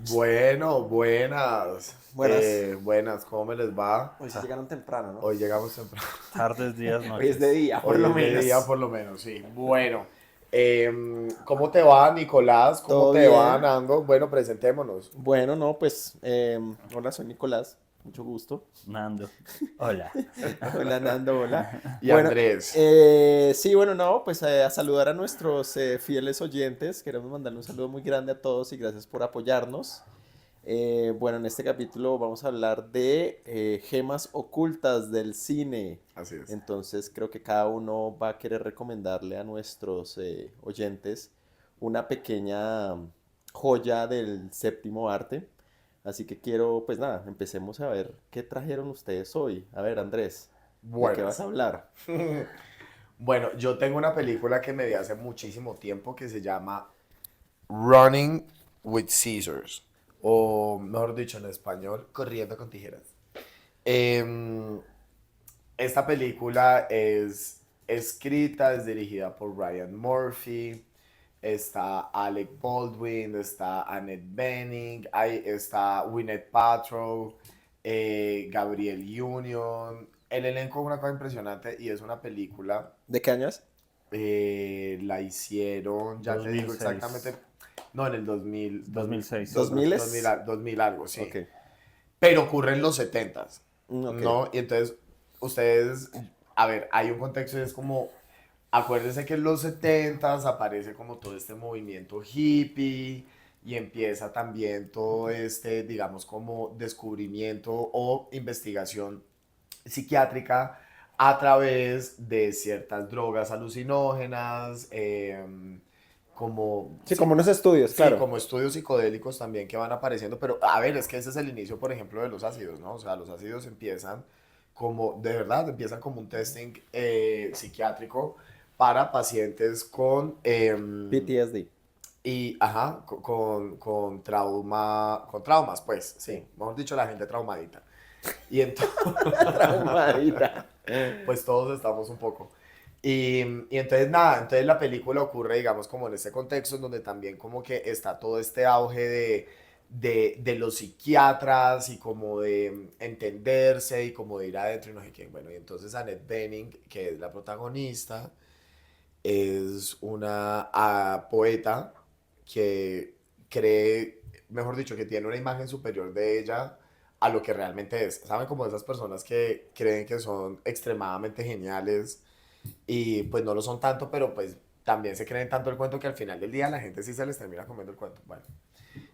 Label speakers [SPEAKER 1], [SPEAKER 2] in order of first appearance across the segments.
[SPEAKER 1] Bueno, buenas.
[SPEAKER 2] Buenas.
[SPEAKER 1] Buenas, ¿cómo me les va?
[SPEAKER 2] Hoy sí llegaron temprano, ¿no?
[SPEAKER 1] Hoy llegamos temprano.
[SPEAKER 3] Tardes, días,
[SPEAKER 2] Hoy es de
[SPEAKER 3] noches.
[SPEAKER 2] día, por
[SPEAKER 1] Hoy
[SPEAKER 2] lo
[SPEAKER 1] es de día
[SPEAKER 2] menos.
[SPEAKER 1] por lo menos, sí. Bueno, ¿cómo te va, Nicolás? ¿Cómo
[SPEAKER 2] ¿Todo
[SPEAKER 1] te va,
[SPEAKER 2] bien?
[SPEAKER 1] Nando? Bueno, presentémonos.
[SPEAKER 2] Bueno, no, pues, hola, soy Nicolás. Mucho gusto.
[SPEAKER 3] Nando. Hola.
[SPEAKER 2] Hola, Nando, hola.
[SPEAKER 1] Y
[SPEAKER 2] Bueno,
[SPEAKER 1] Andrés.
[SPEAKER 2] sí, bueno, no, pues a saludar a nuestros fieles oyentes. Queremos mandarle un saludo muy grande a todos y gracias por apoyarnos. Bueno, en este capítulo vamos a hablar de gemas ocultas del cine.
[SPEAKER 1] Así es.
[SPEAKER 2] Entonces creo que cada uno va a querer recomendarle a nuestros oyentes una pequeña joya del séptimo arte. Así que quiero, pues nada, empecemos a ver qué trajeron ustedes hoy. A ver, Andrés, ¿de qué vas a
[SPEAKER 1] Buenas.
[SPEAKER 2] hablar?
[SPEAKER 1] Bueno, yo tengo una película que me vi hace muchísimo tiempo que se llama Running with Scissors. O mejor dicho en español, Corriendo con tijeras. Em, Esta película es escrita, es dirigida por Ryan Murphy, está Alec Baldwin, está Annette Bening, ahí está Gwyneth Paltrow, Gabriel Union. El elenco es una cosa impresionante y es una película,
[SPEAKER 2] ¿De qué año es?
[SPEAKER 1] la hicieron, ya te digo
[SPEAKER 3] 2006.
[SPEAKER 1] exactamente, no, en el
[SPEAKER 3] 2006.
[SPEAKER 2] 2000 es.
[SPEAKER 1] 2000 algo, sí.
[SPEAKER 2] Ok.
[SPEAKER 1] Pero ocurre en los 70s,
[SPEAKER 2] Ok.
[SPEAKER 1] ¿no? Y entonces, ustedes, a ver, hay un contexto y es como, acuérdense que en los 70s aparece como todo este movimiento hippie y empieza también todo este, digamos, como descubrimiento o investigación psiquiátrica a través de ciertas drogas alucinógenas, como,
[SPEAKER 2] Sí, como unos estudios,
[SPEAKER 1] sí,
[SPEAKER 2] claro.
[SPEAKER 1] como estudios psicodélicos también que van apareciendo, pero a ver, es que ese es el inicio, por ejemplo, de los ácidos, ¿no? O sea, los ácidos empiezan como, de verdad, empiezan como un testing psiquiátrico para pacientes con,
[SPEAKER 2] PTSD.
[SPEAKER 1] y, ajá, con traumas, pues,
[SPEAKER 2] Sí.
[SPEAKER 1] sí, mejor dicho, la gente traumadita. Y entonces,
[SPEAKER 2] Traumadita.
[SPEAKER 1] pues todos estamos un poco. Y entonces nada, entonces la película ocurre, digamos, como en este contexto en donde también como que está todo este auge de los psiquiatras y como de entenderse y como de ir adentro y no sé qué. Bueno, y entonces Annette Bening, que es la protagonista, es una poeta que cree, mejor dicho, que tiene una imagen superior de ella a lo que realmente es. ¿Saben? Como esas personas que creen que son extremadamente geniales y pues no lo son tanto, pero pues también se creen tanto el cuento que al final del día la gente sí se les termina comiendo el cuento. Bueno,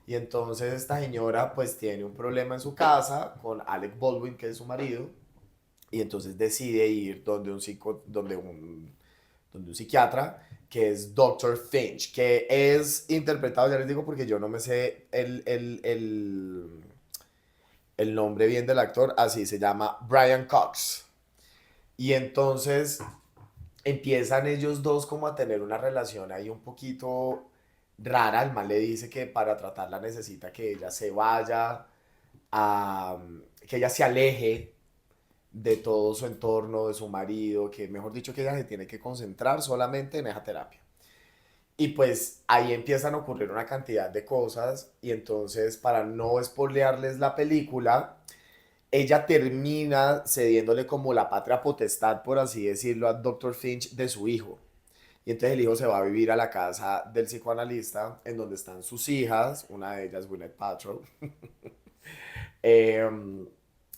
[SPEAKER 1] y entonces esta señora pues tiene un problema en su casa con Alec Baldwin, que es su marido, y entonces decide ir donde un psiquiatra que es Doctor Finch, que es interpretado, ya les digo porque yo no me sé el nombre bien del actor, así se llama Brian Cox. Y entonces empiezan ellos dos como a tener una relación ahí un poquito rara. El man le dice que para tratarla necesita que ella se vaya, a, que ella se aleje de todo su entorno, de su marido, que mejor dicho que ella se tiene que concentrar solamente en esa terapia. Y pues ahí empiezan a ocurrir una cantidad de cosas y entonces para no spoilearles la película, ella termina cediéndole como la patria potestad, por así decirlo, a Doctor Finch de su hijo. Y entonces el hijo se va a vivir a la casa del psicoanalista, en donde están sus hijas, una de ellas, Gwyneth Paltrow. Eh,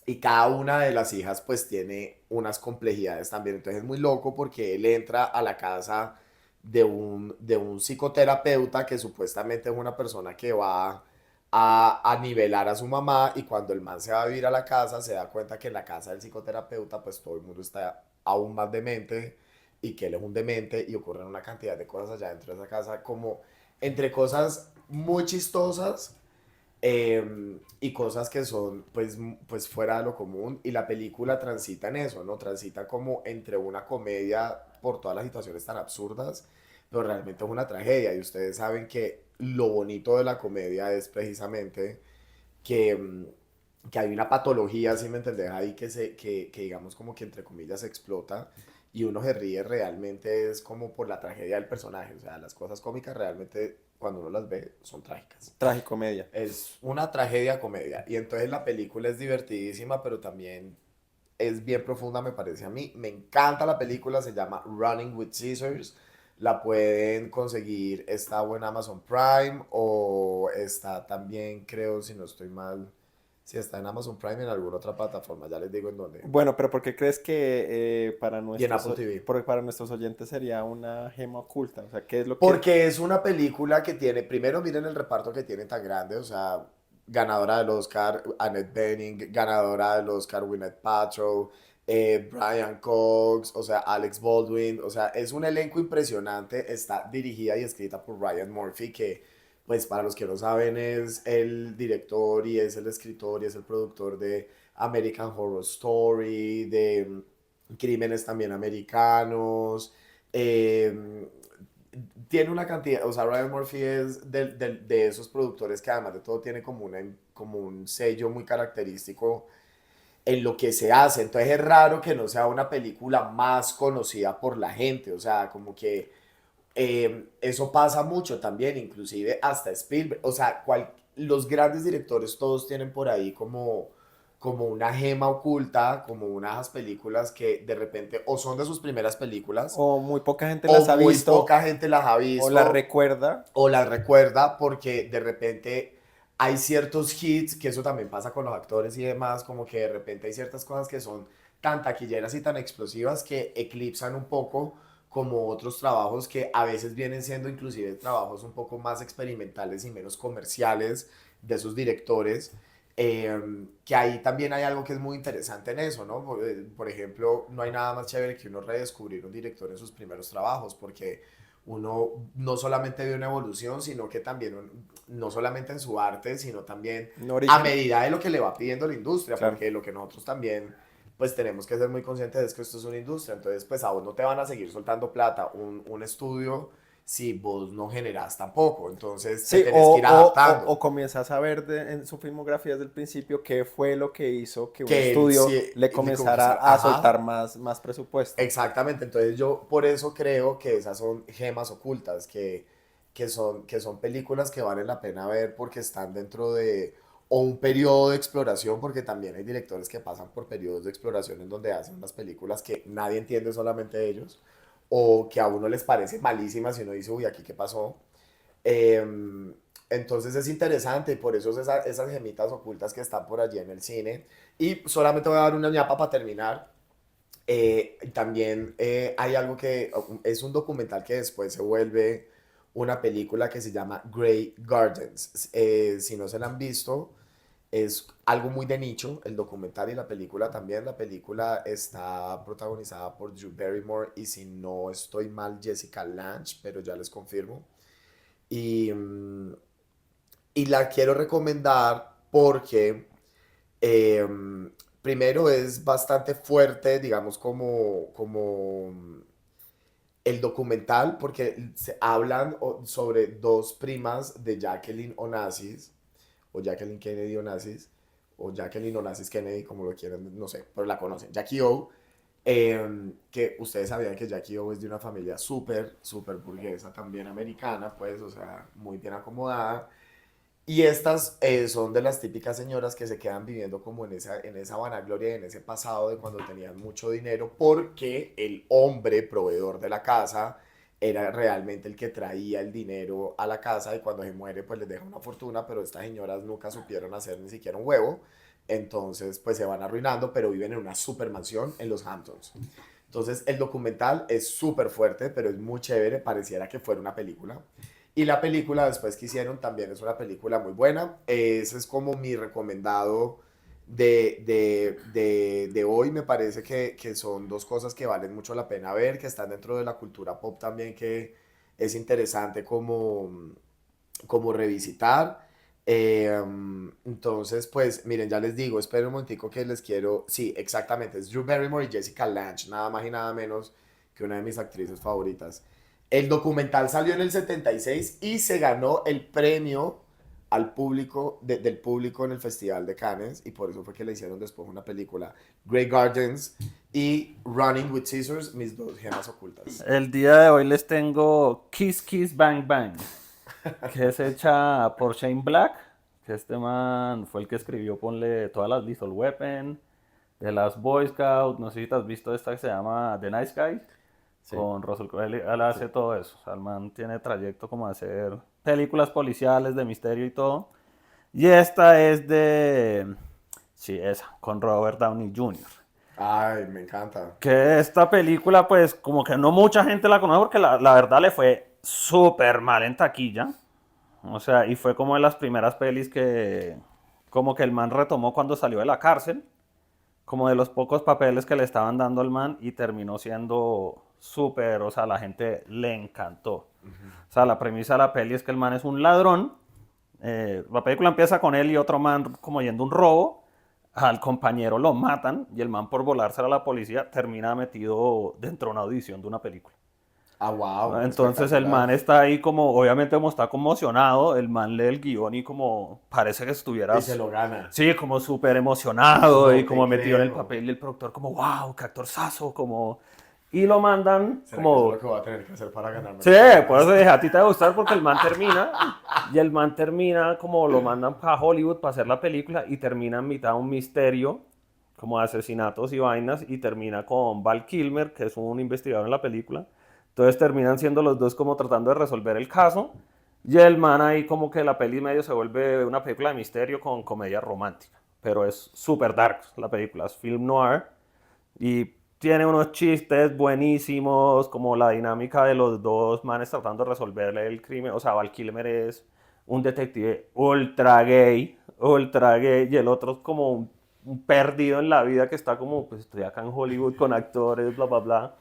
[SPEAKER 1] y cada una de las hijas pues tiene unas complejidades también. Entonces es muy loco porque él entra a la casa de un psicoterapeuta que supuestamente es una persona que va a nivelar a su mamá y cuando el man se va a vivir a la casa se da cuenta que en la casa del psicoterapeuta pues todo el mundo está aún más demente y que él es un demente y ocurren una cantidad de cosas allá dentro de esa casa como entre cosas muy chistosas y cosas que son pues fuera de lo común y la película transita en eso, ¿no? Transita como entre una comedia por todas las situaciones tan absurdas, pero realmente es una tragedia y ustedes saben que lo bonito de la comedia es precisamente que hay una patología, si me entendés, ahí que digamos como que entre comillas explota y uno se ríe realmente es como por la tragedia del personaje, o sea, las cosas cómicas realmente cuando uno las ve, son trágicas.
[SPEAKER 2] Tragicomedia.
[SPEAKER 1] Es una tragedia comedia. Y entonces la película es divertidísima, pero también es bien profunda, me parece a mí. Me encanta la película, se llama Running with Scissors. La pueden conseguir, está o en Amazon Prime o está también, creo, si no estoy mal, si está en Amazon Prime en alguna otra plataforma, ya les digo en dónde.
[SPEAKER 2] Bueno, pero ¿por qué crees que
[SPEAKER 1] Y en Apple TV.
[SPEAKER 2] para nuestros oyentes sería una gema oculta? O sea, ¿qué es lo que...
[SPEAKER 1] Porque es una película que tiene, primero miren el reparto que tiene tan grande, o sea, ganadora del Oscar Annette Bening, ganadora del Oscar Gwyneth Paltrow, Brian Cox, o sea, Alex Baldwin, o sea, es un elenco impresionante, está dirigida y escrita por Ryan Murphy, que pues para los que no saben es el director y es el escritor y es el productor de American Horror Story, de Crímenes también americanos, eh, tiene una cantidad, o sea, Ryan Murphy es de esos productores que además de todo tiene como, como un sello muy característico en lo que se hace. Entonces es raro que no sea una película más conocida por la gente, o sea, como que eso pasa mucho también, inclusive hasta Spielberg, o sea, los grandes directores todos tienen por ahí como una gema oculta, como unas películas que de repente o son de sus primeras películas
[SPEAKER 2] O muy poca gente
[SPEAKER 1] o
[SPEAKER 2] las ha
[SPEAKER 1] muy
[SPEAKER 2] visto
[SPEAKER 1] poca gente las ha
[SPEAKER 2] o las
[SPEAKER 1] visto
[SPEAKER 2] recuerda.
[SPEAKER 1] o las recuerda porque de repente hay ciertos hits, que eso también pasa con los actores y demás, como que de repente hay ciertas cosas que son tan taquilleras y tan explosivas que eclipsan un poco como otros trabajos que a veces vienen siendo inclusive trabajos un poco más experimentales y menos comerciales de esos directores, que ahí también hay algo que es muy interesante en eso, ¿no? Por ejemplo, no hay nada más chévere que uno redescubrir un director en sus primeros trabajos, porque uno no solamente ve una evolución, sino que también, no solamente en su arte, sino también
[SPEAKER 2] Un
[SPEAKER 1] a
[SPEAKER 2] origen.
[SPEAKER 1] medida de lo que le va pidiendo la industria,
[SPEAKER 2] Claro.
[SPEAKER 1] porque lo que nosotros también, pues tenemos que ser muy conscientes es que esto es una industria, entonces pues a vos no te van a seguir soltando plata un estudio si vos no generás tampoco, entonces te
[SPEAKER 2] Sí,
[SPEAKER 1] tenés que ir adaptando.
[SPEAKER 2] o comienzas a ver en su filmografía desde el principio qué fue lo que hizo que un
[SPEAKER 1] Que él
[SPEAKER 2] estudio
[SPEAKER 1] sí,
[SPEAKER 2] le
[SPEAKER 1] le
[SPEAKER 2] comenzara
[SPEAKER 1] confesar,
[SPEAKER 2] a
[SPEAKER 1] ajá,
[SPEAKER 2] soltar más presupuesto.
[SPEAKER 1] exactamente, entonces yo por eso creo que esas son gemas ocultas, que son películas que valen la pena ver porque están dentro de o un periodo de exploración, porque también hay directores que pasan por periodos de exploración en donde hacen unas películas que nadie entiende, solamente ellos, o que a uno les parece malísimas y uno dice, uy, aquí qué pasó. Eh, entonces es interesante y por eso es esas gemitas ocultas que están por allí en el cine. Y solamente voy a dar una ñapa para terminar. También hay algo que es un documental que después se vuelve una película que se llama Grey Gardens. Si no se la han visto, es algo muy de nicho, el documental y la película también. La película está protagonizada por Drew Barrymore y si no estoy mal, Jessica Lange, pero ya les confirmo. Y, y la quiero recomendar porque primero es bastante fuerte, digamos, como el documental, porque se hablan sobre dos primas de Jacqueline Onassis, o Jacqueline Kennedy Onassis, o Jacqueline Onassis Kennedy, como lo quieran, no sé, pero la conocen. Jackie O, que ustedes sabían que Jackie O es de una familia súper, súper burguesa, también americana, pues, o sea, muy bien acomodada. Y estas son de las típicas señoras que se quedan viviendo como en esa vanagloria, en ese pasado de cuando tenían mucho dinero, porque el hombre proveedor de la casa era realmente el que traía el dinero a la casa y cuando se muere pues les deja una fortuna, pero estas señoras nunca supieron hacer ni siquiera un huevo, entonces pues se van arruinando, pero viven en una super mansión en los Hamptons. Entonces el documental es súper fuerte, pero es muy chévere, pareciera que fuera una película. Y la película después que hicieron también es una película muy buena. Ese es como mi recomendado de hoy. Me parece que son dos cosas que valen mucho la pena ver, que están dentro de la cultura pop también, que es interesante como revisitar. Entonces, pues miren, ya les digo, esperen un momentico que les quiero. Sí, exactamente, es Drew Barrymore y Jessica Lange, nada más y nada menos que una de mis actrices favoritas. El documental salió en el 76 y se ganó el premio al público, del público en el Festival de Cannes y por eso fue que le hicieron después una película. Grey Gardens y Running with Scissors, mis dos gemas ocultas.
[SPEAKER 3] El día de hoy les tengo Kiss Kiss Bang Bang. que es hecha por Shane Black, que este man fue el que escribió, ponle, todas las Lethal Weapon, de las Boy Scouts, no sé si te has visto esta que se llama The Nice Guys,
[SPEAKER 2] Sí,
[SPEAKER 3] con Russell Crowe, él
[SPEAKER 2] sí.
[SPEAKER 3] hace todo eso, o sea, el man tiene trayecto como hacer películas policiales de misterio y todo, y esta es de, sí, esa, con Robert Downey Jr.
[SPEAKER 1] Ay, me encanta.
[SPEAKER 3] Que esta película, pues, como que no mucha gente la conoce porque la verdad le fue súper mal en taquilla. O sea, y fue como de las primeras pelis que, como que el man retomó cuando salió de la cárcel, como de los pocos papeles que le estaban dando al man y terminó siendo súper, o sea, la gente le encantó. O sea, la premisa de la peli es que el man es un ladrón. La película empieza con él y otro man como yendo a un robo. Al compañero lo matan y el man por volarse a la policía termina metido dentro de una audición de una película.
[SPEAKER 1] Ah, wow,
[SPEAKER 3] Entonces el
[SPEAKER 1] espectacular.
[SPEAKER 3] man está ahí como, obviamente como está conmocionado, el man lee el guión y como parece que
[SPEAKER 1] Y se
[SPEAKER 3] estuvieras,
[SPEAKER 1] lo gana.
[SPEAKER 3] sí, como súper emocionado y
[SPEAKER 1] No te
[SPEAKER 3] como metido en el
[SPEAKER 1] creo.
[SPEAKER 3] papel y el productor como, wow, qué actorzazo, como... Y lo mandan
[SPEAKER 1] ¿Será que eso es lo
[SPEAKER 3] como,
[SPEAKER 1] que voy a tener que hacer para ganarme
[SPEAKER 3] sí,
[SPEAKER 1] los
[SPEAKER 3] por eso
[SPEAKER 1] Oscars?
[SPEAKER 3] dije, a ti te va a gustar porque el man termina y el man termina como lo mandan para Hollywood para hacer la película y termina en mitad de un misterio como de asesinatos y vainas y termina con Val Kilmer, que es un investigador en la película. Entonces terminan siendo los dos como tratando de resolver el caso y el man ahí como que la peli medio se vuelve una película de misterio con comedia romántica, pero es súper dark la película, es film noir y tiene unos chistes buenísimos, como la dinámica de los dos manes tratando de resolverle el crimen. O sea, Val Kilmer es un detective ultra gay, y el otro es como un perdido en la vida que está como, pues estoy acá en Hollywood con actores, bla, bla, bla.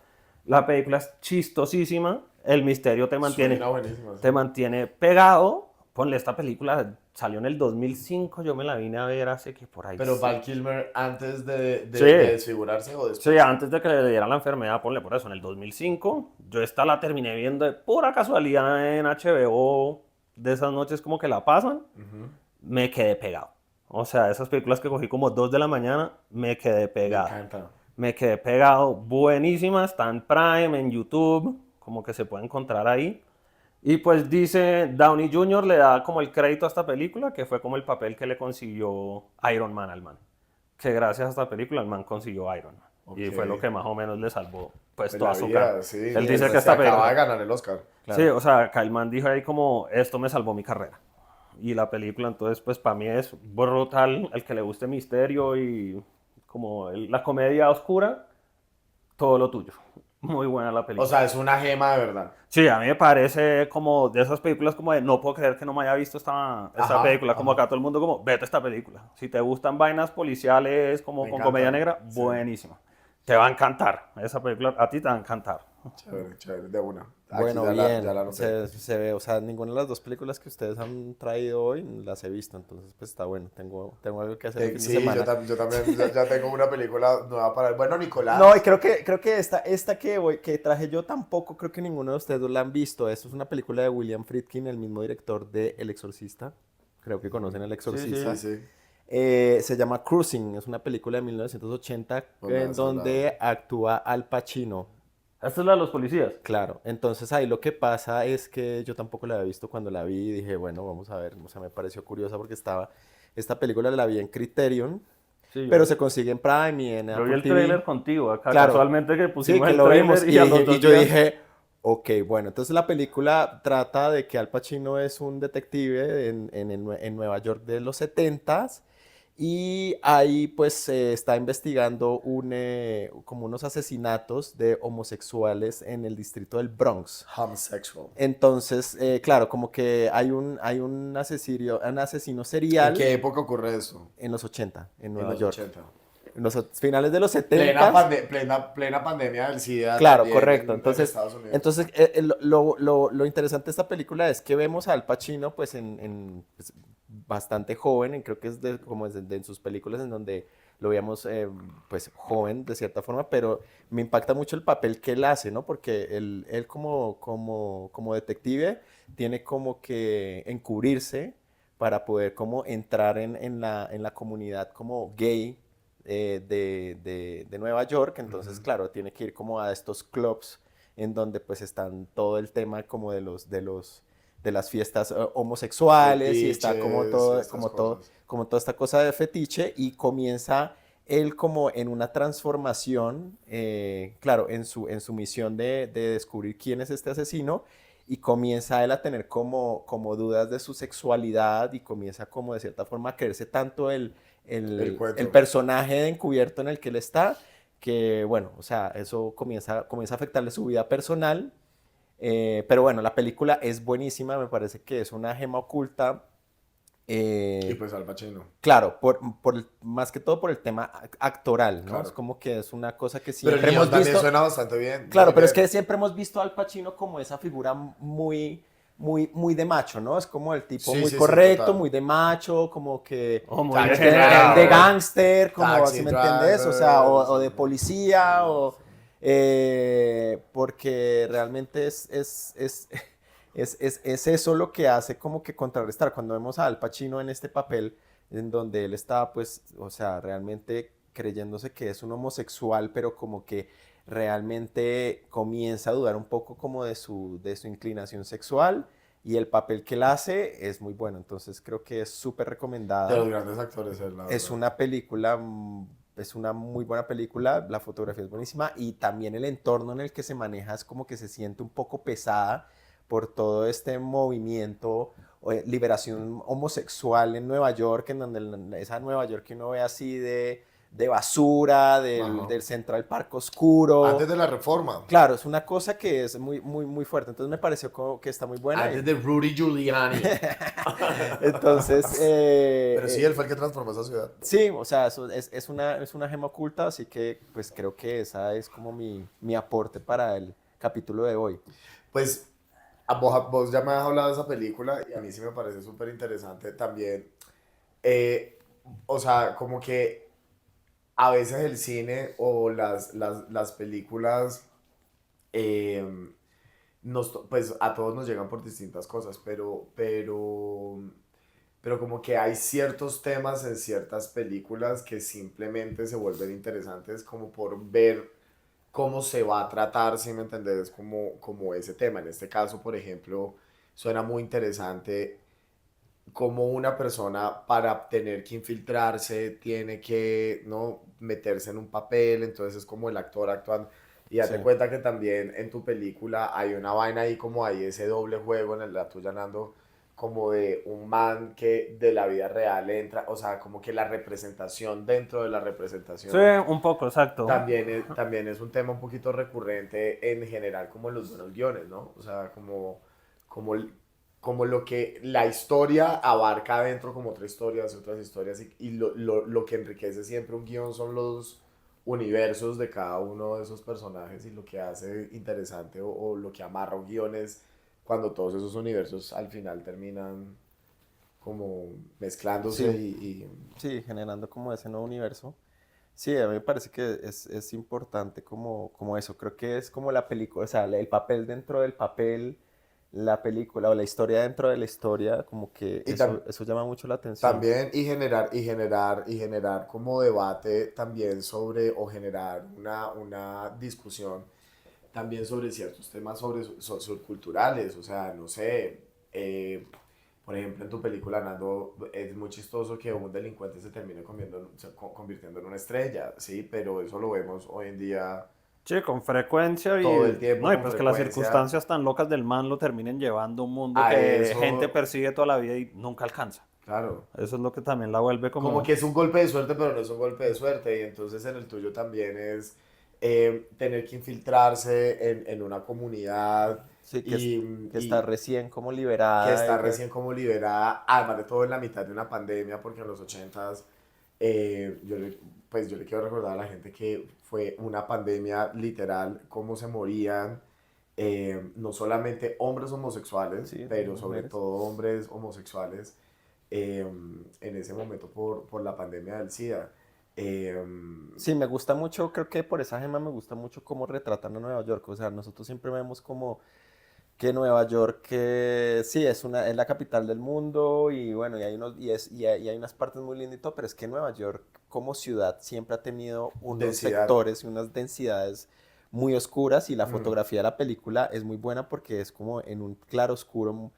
[SPEAKER 3] La película es chistosísima, el misterio
[SPEAKER 1] Suena buenísimo, sí.
[SPEAKER 3] te mantiene pegado. Ponle, esta película salió en el 2005, yo me la vine a ver hace que por ahí.
[SPEAKER 1] Pero Val Kilmer antes
[SPEAKER 3] Sí,
[SPEAKER 1] de desfigurarse o
[SPEAKER 3] sí,
[SPEAKER 1] después.
[SPEAKER 3] antes de que le diera la enfermedad, ponle por eso, en el 2005, yo esta la terminé viendo de pura casualidad en HBO, de esas noches como que la pasan,
[SPEAKER 1] Ujú.
[SPEAKER 3] me quedé pegado. O sea, esas películas que cogí como 2 de la mañana, me quedé
[SPEAKER 1] Me
[SPEAKER 3] pegado.
[SPEAKER 1] encanta.
[SPEAKER 3] Me quedé pegado, buenísima, está en Prime, en YouTube, como que se puede encontrar ahí. Y pues dice, Downey Jr. le da como el crédito a esta película, que fue como el papel que le consiguió Iron Man al man. Que gracias a esta película el man consiguió Iron Man.
[SPEAKER 1] Ok.
[SPEAKER 3] Y fue lo que más o menos le salvó pues
[SPEAKER 1] Pues
[SPEAKER 3] toda
[SPEAKER 1] la
[SPEAKER 3] su carrera.
[SPEAKER 1] vida, sí.
[SPEAKER 3] Él
[SPEAKER 2] El
[SPEAKER 3] dice que
[SPEAKER 1] Se
[SPEAKER 3] esta
[SPEAKER 2] resto,
[SPEAKER 1] acaba de
[SPEAKER 3] película...
[SPEAKER 1] ganar el Oscar.
[SPEAKER 3] Sí,
[SPEAKER 2] claro.
[SPEAKER 3] o sea, que el man dijo ahí como, esto me salvó mi carrera. Y la película entonces pues para mí es brutal, el que le guste misterio y como la comedia oscura, todo lo tuyo. Muy buena la
[SPEAKER 1] O
[SPEAKER 3] película.
[SPEAKER 1] sea, es una gema de verdad.
[SPEAKER 3] Sí, a mí me parece como de esas películas como de no puedo creer que no me haya visto esta
[SPEAKER 1] Ajá,
[SPEAKER 3] película, como
[SPEAKER 1] ajá.
[SPEAKER 3] acá todo el mundo como, vete esta película. Si te gustan vainas policiales como
[SPEAKER 1] Me
[SPEAKER 3] con comedia
[SPEAKER 1] encanta.
[SPEAKER 3] negra,
[SPEAKER 1] Sí.
[SPEAKER 3] buenísima. Te va a encantar, esa película a ti te va a encantar.
[SPEAKER 1] Chévere, chévere, de una. Aquí
[SPEAKER 2] Bueno,
[SPEAKER 1] ya
[SPEAKER 2] bien,
[SPEAKER 1] la anoté.
[SPEAKER 2] se ve, o sea, ninguna de las dos películas que ustedes han traído hoy las he visto, entonces pues está bueno, tengo algo que hacer el fin de
[SPEAKER 1] Sí,
[SPEAKER 2] semana.
[SPEAKER 1] yo también ya tengo una película nueva para ver. Bueno,
[SPEAKER 2] No, y
[SPEAKER 1] Nicolás.
[SPEAKER 2] creo que esta que traje yo tampoco creo que ninguno de ustedes la han visto. Esto es una película de William Friedkin, el mismo director de El Exorcista. Creo que conocen El
[SPEAKER 3] Sí,
[SPEAKER 1] Sí,
[SPEAKER 2] Exorcista.
[SPEAKER 3] sí.
[SPEAKER 1] sí.
[SPEAKER 2] Se llama Cruising, es una película de 1980
[SPEAKER 1] No me
[SPEAKER 2] en
[SPEAKER 1] has hablado.
[SPEAKER 2] donde actúa Al Pacino.
[SPEAKER 3] Esta es la de los policías.
[SPEAKER 2] Claro, entonces ahí lo que pasa es que yo tampoco la había visto cuando la vi y dije, bueno, vamos a ver, o sea, me pareció curiosa porque esta película la vi en Criterion,
[SPEAKER 3] Sí,
[SPEAKER 2] pero se consigue en Prime y en
[SPEAKER 3] yo vi
[SPEAKER 2] Apple
[SPEAKER 3] el
[SPEAKER 2] TV.
[SPEAKER 3] trailer contigo acá,
[SPEAKER 2] Claro,
[SPEAKER 3] casualmente que
[SPEAKER 2] sí,
[SPEAKER 3] pusimos
[SPEAKER 2] que
[SPEAKER 3] el
[SPEAKER 2] lo vimos
[SPEAKER 3] trailer y a los
[SPEAKER 2] y
[SPEAKER 3] 2
[SPEAKER 2] yo
[SPEAKER 3] días.
[SPEAKER 2] dije, ok, bueno, entonces la película trata de que Al Pacino es un detective en Nueva York de los 70s y ahí pues se está investigando como unos asesinatos de homosexuales en el distrito del Bronx.
[SPEAKER 1] Homosexual.
[SPEAKER 2] Entonces, claro, como que hay un asesino
[SPEAKER 1] ¿En
[SPEAKER 2] serial
[SPEAKER 1] qué época ocurre eso?
[SPEAKER 2] en los 80 en
[SPEAKER 1] En
[SPEAKER 2] Nueva
[SPEAKER 1] los
[SPEAKER 2] York.
[SPEAKER 1] 80.
[SPEAKER 2] En los finales de los 70.
[SPEAKER 1] Plena pandemia del SIDA
[SPEAKER 2] Claro,
[SPEAKER 1] también
[SPEAKER 2] correcto.
[SPEAKER 1] en Estados Unidos.
[SPEAKER 2] Entonces lo interesante de esta película es que vemos a Al Pacino pues pues, bastante joven, creo que es como en sus películas en donde lo veíamos pues joven de cierta forma, pero me impacta mucho el papel que él hace, ¿no? Porque él como detective tiene como que encubrirse para poder como entrar en la comunidad como gay de Nueva York, entonces
[SPEAKER 1] Ujú.
[SPEAKER 2] claro, tiene que ir como a estos clubs en donde pues están todo el tema como de de las fiestas homosexuales y está como
[SPEAKER 1] Fetiches,
[SPEAKER 2] todo,
[SPEAKER 1] estas cosas.
[SPEAKER 2] como toda esta cosa de fetiche y comienza él como en una transformación, claro, en su misión de descubrir quién es este asesino y comienza él a tener como dudas de su sexualidad y comienza como de cierta forma a creerse tanto
[SPEAKER 1] El
[SPEAKER 2] el
[SPEAKER 1] cuento.
[SPEAKER 2] personaje encubierto en el que él está, que bueno, o sea, eso comienza a afectarle su vida personal, pero bueno, la película es buenísima, me parece que es una gema oculta.
[SPEAKER 1] Y
[SPEAKER 2] eh,
[SPEAKER 1] pues Al Pacino,
[SPEAKER 2] Claro, más que todo por el tema actoral, ¿no? Es
[SPEAKER 1] claro.
[SPEAKER 2] como que es una cosa que
[SPEAKER 1] Pero el
[SPEAKER 2] siempre
[SPEAKER 1] guión
[SPEAKER 2] hemos
[SPEAKER 1] también
[SPEAKER 2] visto.
[SPEAKER 1] suena bastante bien,
[SPEAKER 2] Claro,
[SPEAKER 1] muy
[SPEAKER 2] pero es
[SPEAKER 1] bien.
[SPEAKER 2] que siempre hemos visto al Pacino como esa figura muy de macho, ¿no? Es como el tipo
[SPEAKER 1] Sí,
[SPEAKER 2] muy
[SPEAKER 1] sí, sí,
[SPEAKER 2] correcto,
[SPEAKER 1] total.
[SPEAKER 2] muy de macho, como que
[SPEAKER 3] Oh, muy
[SPEAKER 1] Taxi
[SPEAKER 2] de
[SPEAKER 3] degenerado.
[SPEAKER 1] Driver,
[SPEAKER 2] gángster, como así
[SPEAKER 1] Taxi
[SPEAKER 2] me entiendes, o sea,
[SPEAKER 1] Driver,
[SPEAKER 2] o de policía, porque realmente es eso lo que hace como que contrarrestar. Cuando vemos a Al Pacino en este papel, en donde él está, pues, o sea, realmente creyéndose que es un homosexual, pero como que realmente comienza a dudar un poco como de su inclinación sexual y el papel que él hace es muy bueno, entonces creo que es súper
[SPEAKER 1] de los
[SPEAKER 2] recomendada.
[SPEAKER 1] grandes actores, la
[SPEAKER 2] Es
[SPEAKER 1] verdad.
[SPEAKER 2] una película, es una muy buena película, la fotografía es buenísima y también el entorno en el que se maneja es como que se siente un poco pesada por todo este movimiento o liberación homosexual en Nueva York, en donde esa Nueva York que uno ve así de basura,
[SPEAKER 1] Ajá.
[SPEAKER 2] del Central Park oscuro.
[SPEAKER 1] Antes de la reforma,
[SPEAKER 2] Claro, es una cosa que es muy fuerte, entonces me pareció que está muy buena.
[SPEAKER 1] antes de Rudy Giuliani.
[SPEAKER 2] Entonces,
[SPEAKER 1] Pero sí, él fue el que transformó esa ciudad.
[SPEAKER 2] sí, o sea, eso es una gema oculta, así que pues creo que esa es como mi aporte para el capítulo de hoy.
[SPEAKER 1] Pues vos ya me has hablado de esa película y a mí sí me parece súper interesante también. eh, o sea, como que a veces el cine o las películas, eh, pues a todos nos llegan por distintas cosas, pero como que hay ciertos temas en ciertas películas que simplemente se vuelven interesantes como por ver cómo se va a tratar, si me entendés, como ese tema. En este caso, por ejemplo, suena muy interesante cómo una persona para tener que infiltrarse tiene que, ¿no?, meterse en un papel, entonces es como el actor actuando. Y
[SPEAKER 2] Sí,
[SPEAKER 1] date cuenta que también en tu película hay una vaina ahí como hay ese doble juego en la tuya, Nando, como de un man que de la vida real entra, o sea, como que la representación dentro de la
[SPEAKER 3] Sí,
[SPEAKER 1] representación
[SPEAKER 3] un poco, exacto.
[SPEAKER 1] también es un tema un poquito recurrente en general como en los buenos guiones, ¿no? O sea, como, como lo que la historia abarca adentro como otras historias y lo que enriquece siempre un guión son los universos de cada uno de esos personajes y lo que hace interesante o lo que amarra un guión es cuando todos esos universos al final terminan como mezclándose
[SPEAKER 2] sí, sí, generando como ese nuevo universo. Sí, a mí me parece que es importante como eso. Creo que es como la película, o sea, el papel dentro del papel, la película o la historia dentro de la historia, como que
[SPEAKER 1] y tam-
[SPEAKER 2] eso llama mucho la atención.
[SPEAKER 1] también y generar como debate también sobre, o generar una discusión también sobre ciertos temas socioculturales, o sea, no sé, por ejemplo, en tu película, Nando, es muy chistoso que un delincuente se termine convirtiendo en una estrella, ¿sí? Pero eso lo vemos hoy en día
[SPEAKER 3] Sí, con frecuencia
[SPEAKER 1] todo el
[SPEAKER 3] y...
[SPEAKER 1] tiempo
[SPEAKER 3] No, y
[SPEAKER 1] con
[SPEAKER 3] pues que las
[SPEAKER 1] frecuencia
[SPEAKER 3] circunstancias tan locas del man lo terminen llevando a un mundo
[SPEAKER 1] a
[SPEAKER 3] que gente
[SPEAKER 1] eso,
[SPEAKER 3] persigue toda la vida y nunca alcanza.
[SPEAKER 1] claro.
[SPEAKER 3] Eso es lo que también la vuelve
[SPEAKER 1] Como
[SPEAKER 3] como...
[SPEAKER 1] que es un golpe de suerte, pero no es un golpe de suerte. Y entonces en el tuyo también es tener que infiltrarse en una comunidad
[SPEAKER 2] Sí,
[SPEAKER 1] y,
[SPEAKER 2] que está
[SPEAKER 1] y
[SPEAKER 2] recién como
[SPEAKER 1] que
[SPEAKER 2] liberada.
[SPEAKER 1] está recién como liberada, además de todo en la mitad de una pandemia, porque en los ochentas, pues yo le quiero recordar a la gente que fue una pandemia literal, cómo se morían, no solamente hombres homosexuales,
[SPEAKER 2] Sí, también
[SPEAKER 1] pero sobre
[SPEAKER 2] mujeres.
[SPEAKER 1] todo hombres homosexuales en ese momento por la pandemia del SIDA. Eh,
[SPEAKER 2] Sí, me gusta mucho, creo que por esa gema me gusta mucho cómo retratan a Nueva York. O sea, nosotros siempre vemos como que Nueva York, sí, es la capital del mundo y bueno, y hay unas partes muy lindas y todo, pero es que Nueva York como ciudad siempre ha tenido unos
[SPEAKER 1] densidad.
[SPEAKER 2] sectores y unas densidades muy oscuras y la
[SPEAKER 1] Mm,
[SPEAKER 2] fotografía de la película es muy buena porque es como en un claro oscuro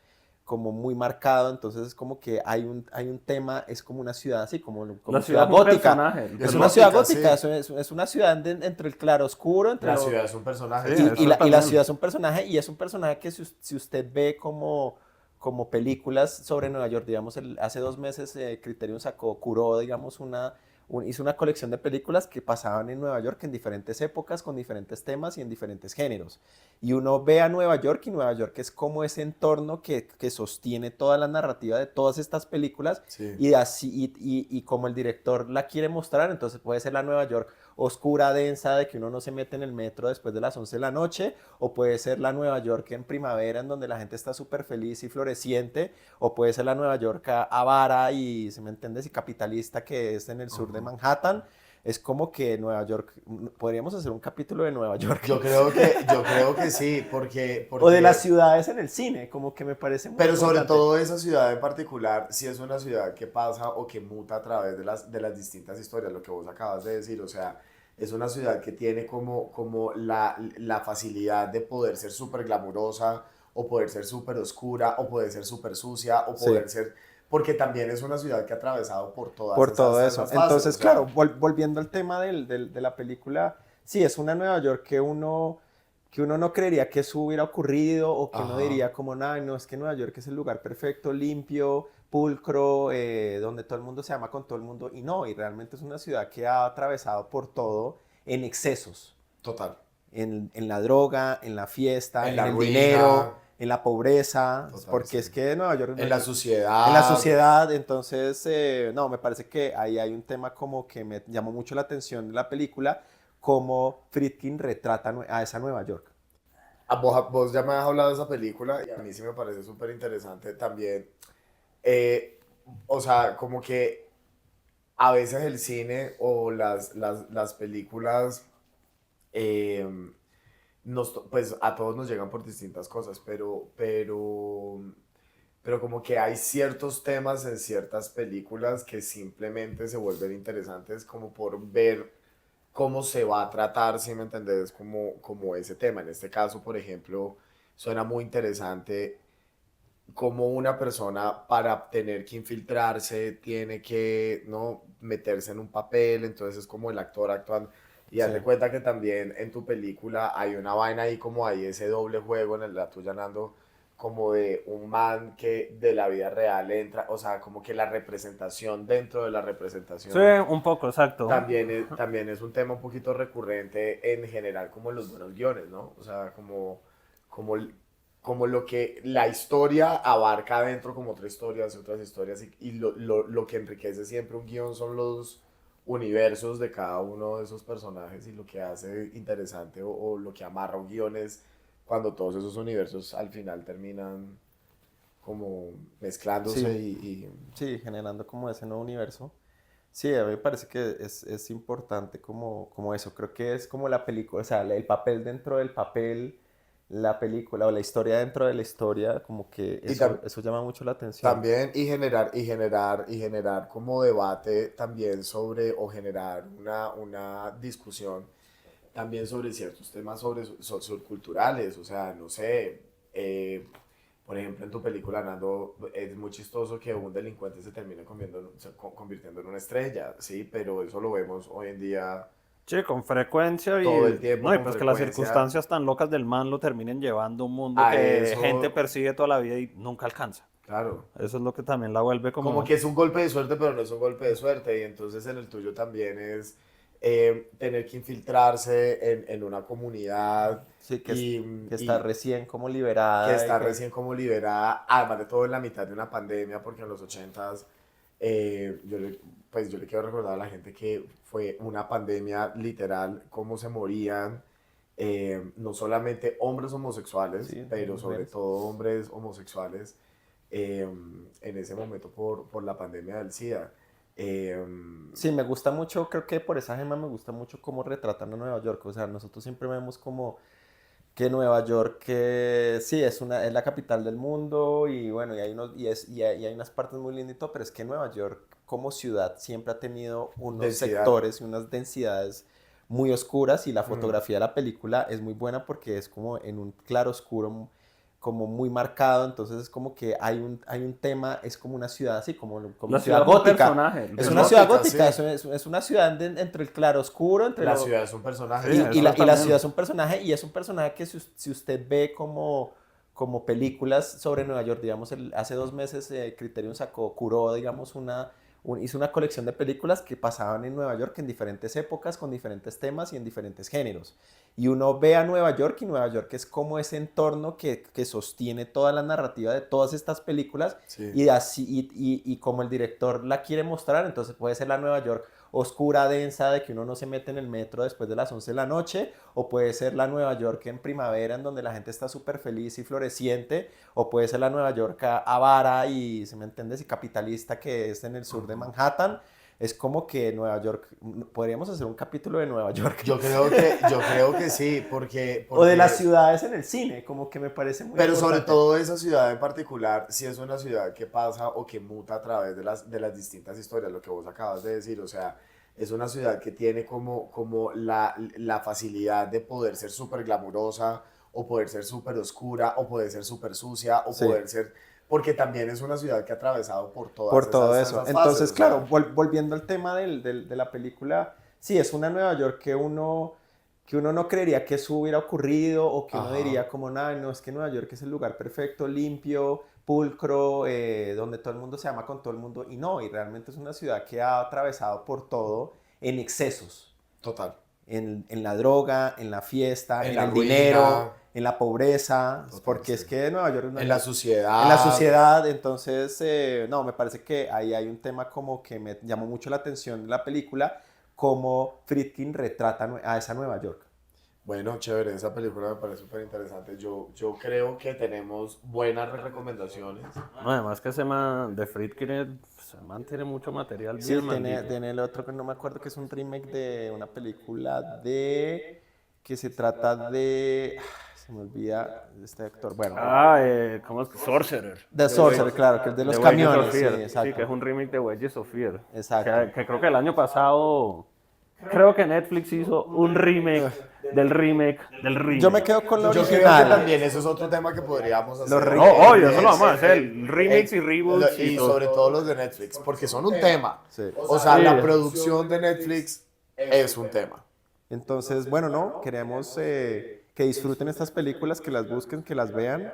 [SPEAKER 2] como muy marcado, entonces es como que hay un tema, es como una ciudad así, como
[SPEAKER 3] La
[SPEAKER 2] ciudad
[SPEAKER 3] ciudad es un
[SPEAKER 2] gótica.
[SPEAKER 3] personaje.
[SPEAKER 2] Es una ciudad
[SPEAKER 1] gótica,
[SPEAKER 2] gótica,
[SPEAKER 1] sí.
[SPEAKER 2] es una ciudad entre el claroscuro, entre
[SPEAKER 1] La
[SPEAKER 2] lo...
[SPEAKER 1] ciudad es un personaje,
[SPEAKER 3] Sí,
[SPEAKER 2] Y,
[SPEAKER 1] exacto.
[SPEAKER 2] y
[SPEAKER 3] eso
[SPEAKER 2] la, y la
[SPEAKER 3] también.
[SPEAKER 2] ciudad es un personaje, y es un personaje que si usted ve como películas sobre Nueva York, digamos, hace 2 meses Criterion curó, digamos, hizo una colección de películas que pasaban en Nueva York en diferentes épocas, con diferentes temas y en diferentes géneros. Y uno ve a Nueva York, y Nueva York es como ese entorno que sostiene toda la narrativa de todas estas películas,
[SPEAKER 1] Sí.
[SPEAKER 2] y así y como el director la quiere mostrar, entonces puede ser la Nueva York oscura, densa, de que uno no se mete en el metro después de las 11 de la noche, o puede ser la Nueva York en primavera, en donde la gente está súper feliz y floreciente, o puede ser la Nueva York avara y, si me entiendes, y capitalista, que es en el sur de
[SPEAKER 1] Ujú.
[SPEAKER 2] Manhattan. Es como que Nueva York, podríamos hacer un capítulo de Nueva York.
[SPEAKER 1] Yo creo que sí, porque,
[SPEAKER 2] O de las
[SPEAKER 1] porque,
[SPEAKER 2] ciudades en el cine, como que me parece muy
[SPEAKER 1] pero sobre
[SPEAKER 2] importante.
[SPEAKER 1] todo esa ciudad en particular, sí es una ciudad que pasa o que muta a través de las distintas historias, lo que vos acabas de decir, o sea, es una ciudad que tiene como la facilidad de poder ser súper glamurosa, o poder ser súper oscura, o poder ser súper sucia, o
[SPEAKER 2] Sí.
[SPEAKER 1] poder ser, porque también es una ciudad que ha atravesado por todas
[SPEAKER 2] Por todo
[SPEAKER 1] esas,
[SPEAKER 2] eso.
[SPEAKER 1] esas fases, o
[SPEAKER 2] Entonces, claro,
[SPEAKER 1] sea,
[SPEAKER 2] volviendo al tema de la película, sí, es una Nueva York que uno no creería que eso hubiera ocurrido, o que uno
[SPEAKER 1] ajá.
[SPEAKER 2] diría como, nada, no, es que Nueva York es el lugar perfecto, limpio, pulcro, donde todo el mundo se ama con todo el mundo, y no, y realmente es una ciudad que ha atravesado por todo en excesos,
[SPEAKER 1] Total.
[SPEAKER 2] en la droga, en la fiesta,
[SPEAKER 1] En
[SPEAKER 2] en
[SPEAKER 1] la
[SPEAKER 2] el
[SPEAKER 1] ruina,
[SPEAKER 2] dinero, en la pobreza,
[SPEAKER 1] total,
[SPEAKER 2] porque
[SPEAKER 1] sí.
[SPEAKER 2] es que Nueva York,
[SPEAKER 1] En la
[SPEAKER 2] en la
[SPEAKER 1] sociedad,
[SPEAKER 2] sociedad, entonces, no, me parece que ahí hay un tema como que me llamó mucho la atención de la película, cómo Friedkin retrata a esa Nueva York.
[SPEAKER 1] vos ya me has hablado de esa película y a mí sí me parece súper interesante también. eh, o sea, como que a veces el cine o las películas, eh, pues a todos nos llegan por distintas cosas, pero como que hay ciertos temas en ciertas películas que simplemente se vuelven interesantes como por ver cómo se va a tratar, si me entendés, como ese tema. En este caso, por ejemplo, suena muy interesante cómo una persona para tener que infiltrarse tiene que, ¿no?, meterse en un papel, entonces es como el actor actuando. Y
[SPEAKER 2] Sí.
[SPEAKER 1] haz de cuenta que también en tu película hay una vaina ahí, como hay ese doble juego en la tuya, Nando, como de un man que de la vida real entra, o sea, como que la representación dentro de la
[SPEAKER 3] Sí,
[SPEAKER 1] representación
[SPEAKER 3] un poco, exacto.
[SPEAKER 1] también es un tema un poquito recurrente en general, como en los buenos guiones, ¿no? O sea, como, como lo que la historia abarca adentro, como otras historias, y lo que enriquece siempre un guión son los universos de cada uno de esos personajes, y lo que hace interesante o lo que amarra un guión es cuando todos esos universos al final terminan como mezclándose
[SPEAKER 2] Sí,
[SPEAKER 1] y
[SPEAKER 2] sí, generando como ese nuevo universo. Sí, a mí me parece que es importante como eso. Creo que es como la película, o sea, el papel dentro del papel, la película o la historia dentro de la historia, como que
[SPEAKER 1] y
[SPEAKER 2] eso llama mucho la atención.
[SPEAKER 1] también y generar como debate también sobre, o generar una discusión también sobre ciertos temas socioculturales, o sea, no sé, por ejemplo, en tu película, Nando, es muy chistoso que un delincuente se termine convirtiendo en una estrella, ¿sí? Pero eso lo vemos hoy en día
[SPEAKER 3] Sí, con frecuencia
[SPEAKER 1] todo el
[SPEAKER 3] y
[SPEAKER 1] tiempo
[SPEAKER 3] no, y
[SPEAKER 1] con
[SPEAKER 3] pues que las
[SPEAKER 1] frecuencia
[SPEAKER 3] circunstancias tan locas del man lo terminen llevando a un mundo
[SPEAKER 1] a
[SPEAKER 3] que gente
[SPEAKER 1] eso,
[SPEAKER 3] persigue toda la vida y nunca alcanza.
[SPEAKER 1] claro.
[SPEAKER 3] Eso es lo que también la vuelve
[SPEAKER 1] Como
[SPEAKER 3] como...
[SPEAKER 1] que es un golpe de suerte, pero no es un golpe de suerte. Y entonces en el tuyo también es tener que infiltrarse en una comunidad
[SPEAKER 2] Sí,
[SPEAKER 1] y,
[SPEAKER 2] que está
[SPEAKER 1] y
[SPEAKER 2] recién como
[SPEAKER 1] que
[SPEAKER 2] liberada y
[SPEAKER 1] está
[SPEAKER 2] que...
[SPEAKER 1] recién como liberada, además de todo en la mitad de una pandemia, porque en los ochentas, pues yo le quiero recordar a la gente que fue una pandemia literal, cómo se morían, no solamente hombres homosexuales,
[SPEAKER 2] Sí,
[SPEAKER 1] pero sobre
[SPEAKER 2] mujeres.
[SPEAKER 1] todo hombres homosexuales, en ese momento por la pandemia del SIDA. Eh,
[SPEAKER 2] Sí, me gusta mucho, creo que por esa gema me gusta mucho cómo retratan a Nueva York. O sea, nosotros siempre vemos como que Nueva York, sí, es la capital del mundo, y bueno, y hay unas partes muy lindas y todo, pero es que Nueva York como ciudad siempre ha tenido unos
[SPEAKER 1] densidad.
[SPEAKER 2] sectores y unas densidades muy oscuras, y la
[SPEAKER 1] Mm,
[SPEAKER 2] fotografía de la película es muy buena porque es como en un claro oscuro como muy marcado, entonces es como que hay un tema, es como una ciudad así, como
[SPEAKER 3] La
[SPEAKER 2] ciudad
[SPEAKER 3] ciudad es un
[SPEAKER 2] gótica.
[SPEAKER 3] personaje.
[SPEAKER 2] Es
[SPEAKER 1] Es
[SPEAKER 2] una ciudad
[SPEAKER 1] gótica,
[SPEAKER 2] gótica,
[SPEAKER 1] sí.
[SPEAKER 2] es una ciudad entre el claroscuro, entre
[SPEAKER 1] La
[SPEAKER 2] lo...
[SPEAKER 1] ciudad es un personaje.
[SPEAKER 3] Sí,
[SPEAKER 2] Y,
[SPEAKER 3] eso
[SPEAKER 2] y la
[SPEAKER 3] también.
[SPEAKER 2] ciudad es un personaje, y es un personaje que si usted ve como películas sobre Nueva York, digamos, hace 2 meses Criterion curó, digamos, hizo una colección de películas que pasaban en Nueva York en diferentes épocas, con diferentes temas y en diferentes géneros. Y uno ve a Nueva York, y Nueva York es como ese entorno que sostiene toda la narrativa de todas estas películas,
[SPEAKER 1] Sí.
[SPEAKER 2] y así y como el director la quiere mostrar, entonces puede ser la Nueva York oscura, densa, de que uno no se mete en el metro después de las 11 de la noche, o puede ser la Nueva York en primavera, en donde la gente está súper feliz y floreciente, o puede ser la Nueva York avara y, ¿se me entiendes?, y capitalista, que es en el sur de Manhattan. Es como que Nueva York, podríamos hacer un capítulo de Nueva York.
[SPEAKER 1] Yo creo que sí, porque,
[SPEAKER 2] O de las
[SPEAKER 1] porque
[SPEAKER 2] ciudades en el cine, como que me parece muy
[SPEAKER 1] pero sobre
[SPEAKER 2] importante.
[SPEAKER 1] todo esa ciudad en particular, sí es una ciudad que pasa o que muta a través de las distintas historias, lo que vos acabas de decir, o sea, es una ciudad que tiene como la facilidad de poder ser súper glamurosa, o poder ser súper oscura, o poder ser súper sucia, o
[SPEAKER 2] Sí.
[SPEAKER 1] poder ser, porque también es una ciudad que ha atravesado por todas
[SPEAKER 2] Por todo
[SPEAKER 1] esas,
[SPEAKER 2] eso.
[SPEAKER 1] esas fases,
[SPEAKER 2] Entonces,
[SPEAKER 1] o
[SPEAKER 2] claro,
[SPEAKER 1] sea,
[SPEAKER 2] volviendo al tema de la película, sí, es una Nueva York que uno no creería que eso hubiera ocurrido, o que uno
[SPEAKER 1] ajá,
[SPEAKER 2] diría como, nada, no, es que Nueva York es el lugar perfecto, limpio, pulcro, donde todo el mundo se ama con todo el mundo, y no, y realmente es una ciudad que ha atravesado por todo en excesos,
[SPEAKER 1] total,
[SPEAKER 2] en la droga, en la fiesta,
[SPEAKER 1] en
[SPEAKER 2] en
[SPEAKER 1] la
[SPEAKER 2] el dinero,
[SPEAKER 1] ruina,
[SPEAKER 2] en la pobreza,
[SPEAKER 1] total,
[SPEAKER 2] porque
[SPEAKER 1] sí,
[SPEAKER 2] es que Nueva York es
[SPEAKER 1] en la
[SPEAKER 2] en la
[SPEAKER 1] suciedad,
[SPEAKER 2] sociedad. Entonces, no, me parece que ahí hay un tema como que me llamó mucho la atención de la película, cómo Friedkin retrata a esa Nueva York.
[SPEAKER 1] bueno, chévere, esa película me parece súper interesante. Yo creo que tenemos buenas recomendaciones.
[SPEAKER 3] No, además que ese man de Friedkin, ese man tiene mucho material
[SPEAKER 2] Sí,
[SPEAKER 3] bien
[SPEAKER 2] tiene,
[SPEAKER 3] maldito.
[SPEAKER 2] tiene el otro que no me acuerdo, que es un remake de una película que se trata se me olvida este actor, bueno,
[SPEAKER 3] ¿Cómo es que? Sorcerer.
[SPEAKER 2] The Sorcerer, claro, que es de
[SPEAKER 3] De
[SPEAKER 2] los
[SPEAKER 3] Wages of
[SPEAKER 2] camiones, sí,
[SPEAKER 3] Fear. Sí, que
[SPEAKER 2] exacto,
[SPEAKER 3] es un remake de Wages of Fear.
[SPEAKER 2] exacto.
[SPEAKER 3] Que creo que el año pasado, creo que Netflix hizo un remake del remake del
[SPEAKER 2] Yo me
[SPEAKER 3] remake.
[SPEAKER 2] quedo con la
[SPEAKER 1] Yo creo que
[SPEAKER 2] original.
[SPEAKER 1] también eso es otro tema que podríamos
[SPEAKER 2] Los
[SPEAKER 1] hacer.
[SPEAKER 3] No, obvio, eso lo vamos a hacer. Remakes y reboots y
[SPEAKER 1] Y
[SPEAKER 3] todo.
[SPEAKER 1] sobre todo los de Netflix, porque son un tema.
[SPEAKER 2] Sí.
[SPEAKER 1] O sea,
[SPEAKER 3] Sí.
[SPEAKER 1] la producción de Netflix es un tema.
[SPEAKER 2] Entonces, bueno, no, queremos que disfruten estas películas, que las busquen, que las vean.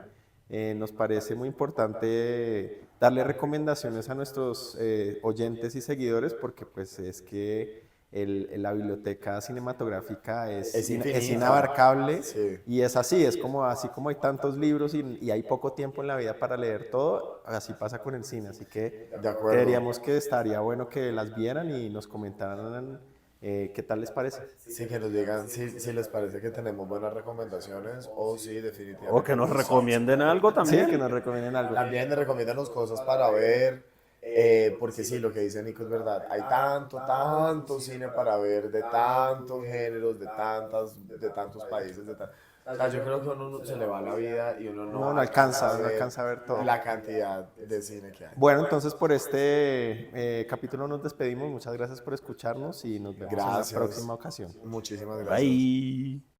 [SPEAKER 2] Nos parece muy importante darle recomendaciones a nuestros oyentes y seguidores, porque pues es que la biblioteca cinematográfica
[SPEAKER 1] Es
[SPEAKER 2] es
[SPEAKER 1] infinita.
[SPEAKER 2] inabarcable,
[SPEAKER 1] Sí,
[SPEAKER 2] y es así, es como así como hay tantos libros y hay poco tiempo en la vida para leer todo, así pasa con el cine. Así que
[SPEAKER 1] de acuerdo.
[SPEAKER 2] creeríamos que estaría bueno que las vieran y nos comentaran qué tal les parece.
[SPEAKER 1] Sí, que nos digan si les parece que tenemos buenas recomendaciones o si definitivamente.
[SPEAKER 3] O que nos
[SPEAKER 1] no.
[SPEAKER 3] recomienden algo
[SPEAKER 2] Sí,
[SPEAKER 3] también.
[SPEAKER 2] que nos recomienden algo.
[SPEAKER 1] También recomiéndanos cosas para ver, porque sí, lo que dice Nico es verdad. Hay tanto cine para ver, de tantos géneros, de tantos países, o sea, yo creo que a uno se le va la vida y uno
[SPEAKER 2] No
[SPEAKER 1] no
[SPEAKER 2] alcanza,
[SPEAKER 1] a
[SPEAKER 2] no
[SPEAKER 1] ver
[SPEAKER 2] alcanza a ver todo.
[SPEAKER 1] la cantidad de cine que hay.
[SPEAKER 2] Bueno, entonces por este capítulo nos despedimos. Muchas gracias por escucharnos y nos vemos en la
[SPEAKER 1] Gracias.
[SPEAKER 2] próxima ocasión.
[SPEAKER 1] Muchísimas gracias.
[SPEAKER 3] Bye.